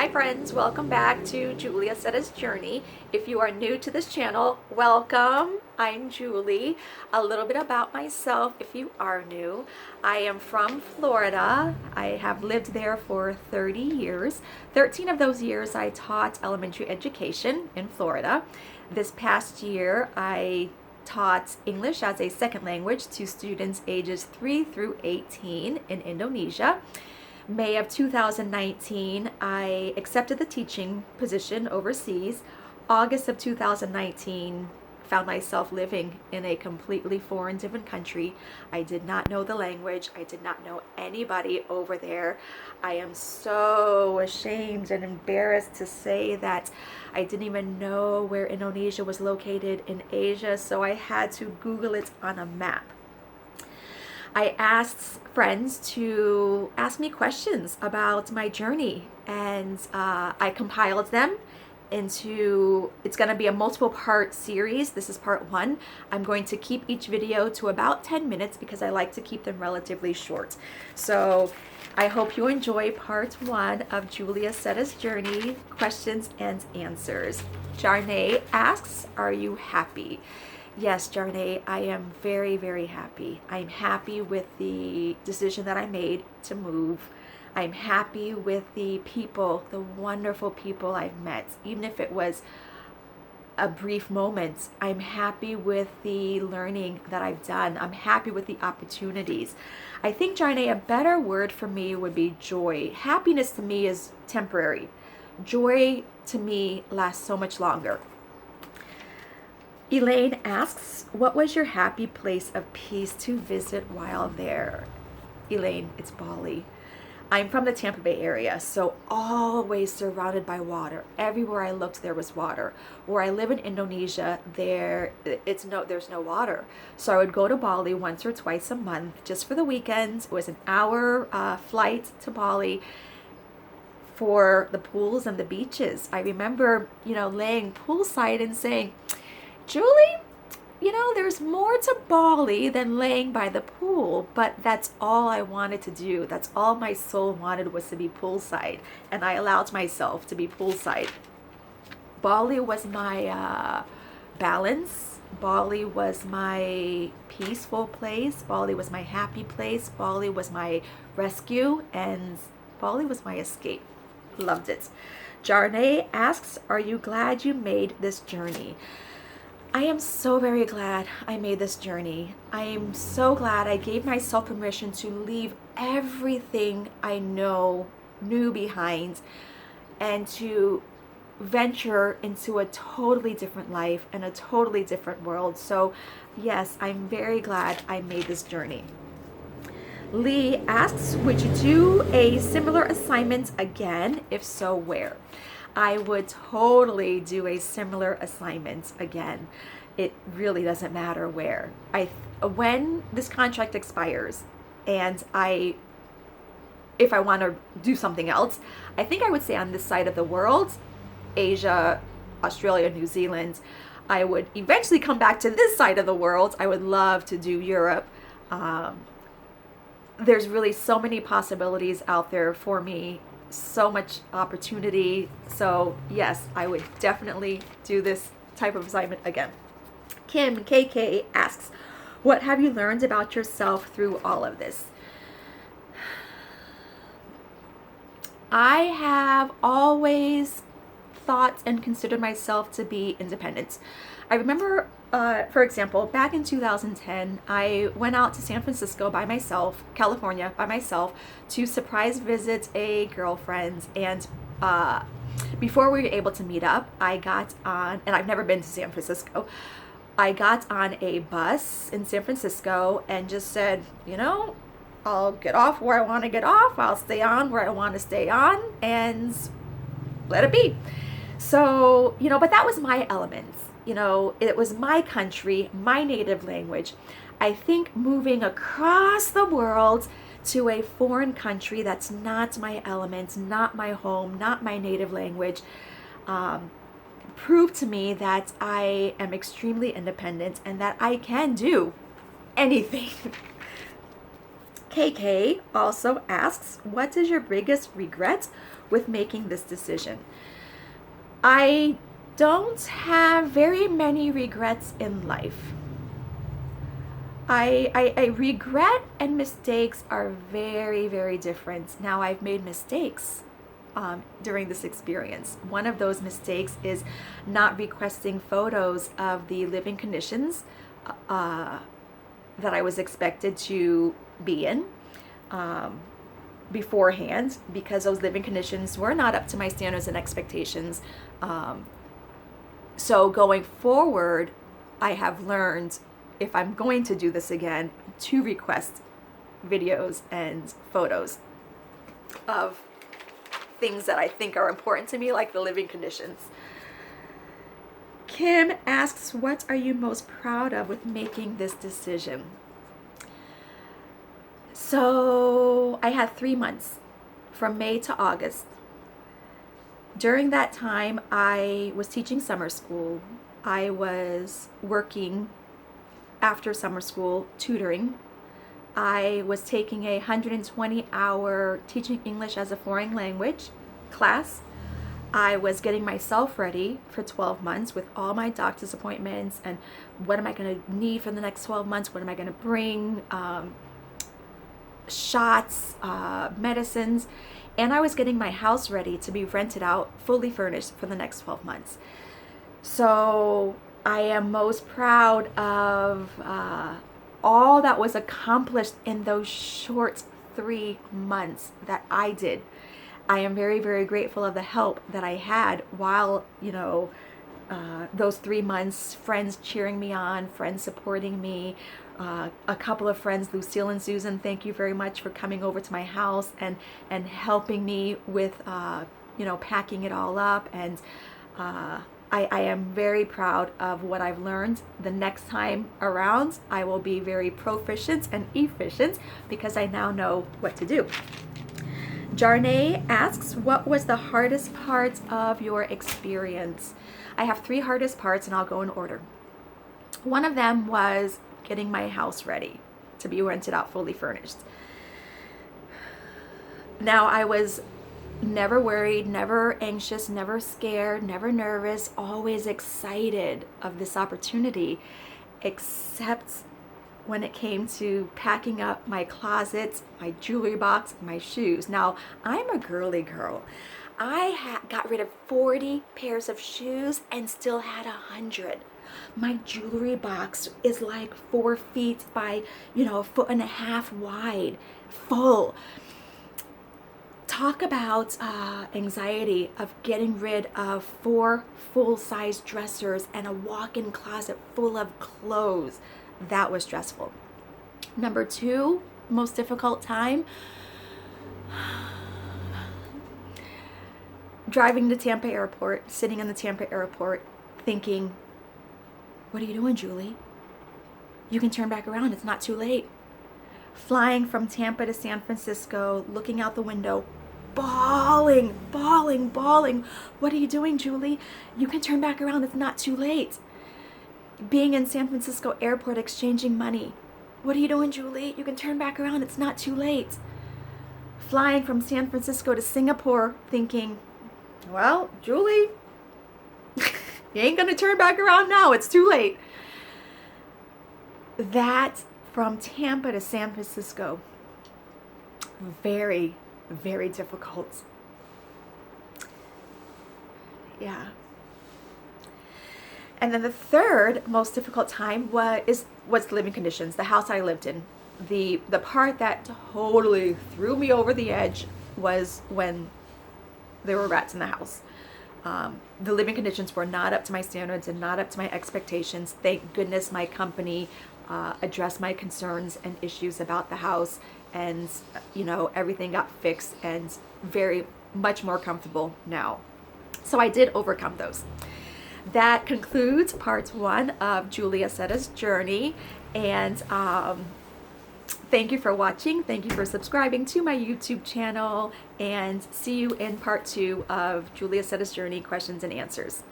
Hi friends, welcome back to Accetta's Journey. If you are new to this channel, welcome. I'm Julie. A little bit about myself if you are new. I am from Florida. I have lived there for 30 years. 13 of those years I taught elementary education in Florida. This past year I taught English as a second language to students ages 3 through 18 in Indonesia. May of 2019, I accepted the teaching position overseas. August of 2019, found myself living in a completely foreign, different country. I did not know the language. I did not know anybody over there. I am so ashamed and embarrassed to say that I didn't even know where Indonesia was located in Asia, so I had to Google it on a map. I asked friends to ask me questions about my journey, and I compiled them into, it's going to be a multiple part series. This is part one. I'm going to keep each video to about 10 minutes because I like to keep them relatively short. So I hope you enjoy part one of Accetta's Journey, questions and answers. Jarnay asks, are you happy? Yes, Jarnay, I am very, very happy. I'm happy with the decision that I made to move. I'm happy with the people, the wonderful people I've met, even if it was a brief moment. I'm happy with the learning that I've done. I'm happy with the opportunities. I think, Jarnay, a better word for me would be joy. Happiness to me is temporary. Joy to me lasts so much longer. Elaine asks, what was your happy place of peace to visit while there? Elaine, it's Bali. I'm from the Tampa Bay area, so always surrounded by water. Everywhere I looked, there was water. Where I live in Indonesia, there's no water. So I would go to Bali once or twice a month just for the weekends. It was an hour flight to Bali for the pools and the beaches. I remember, laying poolside and saying, Julie, there's more to Bali than laying by the pool, but that's all I wanted to do. That's all my soul wanted, was to be poolside, and I allowed myself to be poolside. Bali was my balance. Bali was my peaceful place. Bali was my happy place. Bali was my rescue, and Bali was my escape. Loved it. Jarnay asks, are you glad you made this journey? I am so very glad I made this journey. I am so glad I gave myself permission to leave everything I knew behind, and to venture into a totally different life and a totally different world. So yes, I'm very glad I made this journey. Lee asks, would you do a similar assignment again? If so, where? I would totally do a similar assignment again. It really doesn't matter where. When this contract expires, and if I want to do something else, I think I would say on this side of the world, Asia, Australia, New Zealand. I would eventually come back to this side of the world. I would love to do Europe. There's really so many possibilities out there for me. So much opportunity. So yes, I would definitely do this type of assignment again. Kim KK asks, what have you learned about yourself through all of this? I have always thought and considered myself to be independent. I remember, for example, back in 2010, I went out to San Francisco by myself, California by myself, to surprise visit a girlfriend. And before we were able to meet up, I got on, and I've never been to San Francisco, I got on a bus in San Francisco and just said, I'll get off where I want to get off, I'll stay on where I want to stay on, and let it be. So, but that was my element. It was my country, my native language. I think moving across the world to a foreign country that's not my element, not my home, not my native language, proved to me that I am extremely independent and that I can do anything. KK also asks, what is your biggest regret with making this decision? I don't have very many regrets in life. I regret and mistakes are very, very different. Now, I've made mistakes during this experience. One of those mistakes is not requesting photos of the living conditions that I was expected to be in beforehand, because those living conditions were not up to my standards and expectations. So going forward, I have learned, if I'm going to do this again, to request videos and photos of things that I think are important to me, like the living conditions. Kim asks, what are you most proud of with making this decision? So I had 3 months from May to August. During that time, I was teaching summer school. I was working after summer school, tutoring. I was taking a 120-hour teaching English as a foreign language class. I was getting myself ready for 12 months with all my doctor's appointments and what am I going to need for the next 12 months? What am I going to bring? Shots, medicines. And I was getting my house ready to be rented out, fully furnished for the next 12 months. So I am most proud of all that was accomplished in those short 3 months that I did. I am very, very grateful of the help that I had while, those 3 months, friends cheering me on, friends supporting me, a couple of friends, Lucille and Susan, thank you very much for coming over to my house and helping me with, packing it all up. And I am very proud of what I've learned. The next time around, I will be very proficient and efficient because I now know what to do. Jarnay asks, what was the hardest part of your experience? I have 3 hardest parts and I'll go in order. One of them was getting my house ready to be rented out, fully furnished. Now, I was never worried, never anxious, never scared, never nervous, always excited of this opportunity, except when it came to packing up my closet, my jewelry box, my shoes. Now, I'm a girly girl. I got rid of 40 pairs of shoes and still had 100. My jewelry box is like 4 feet by, 1.5 feet wide, full. Talk about anxiety of getting rid of 4 full-size dressers and a walk-in closet full of clothes. That was stressful. Number 2, most difficult time, driving to Tampa Airport, sitting in the Tampa Airport, thinking, what are you doing, Julie? You can turn back around. It's not too late. Flying from Tampa to San Francisco, looking out the window, bawling. What are you doing, Julie? You can turn back around. It's not too late. Being in San Francisco Airport, exchanging money. What are you doing, Julie? You can turn back around. It's not too late. Flying from San Francisco to Singapore, thinking, well, Julie, you ain't gonna turn back around now. It's too late. That from Tampa to San Francisco, very, very difficult. Yeah. And then the third most difficult time was living conditions, the house I lived in. The part that totally threw me over the edge was when there were rats in the house. The living conditions were not up to my standards and not up to my expectations. Thank goodness my company addressed my concerns and issues about the house, and everything got fixed and very much more comfortable now. So I did overcome those. That concludes part 1 of Julie Accetta's journey, and thank you for watching. Thank you for subscribing to my YouTube channel, and see you in part 2 of Julie Accetta's journey, questions and answers.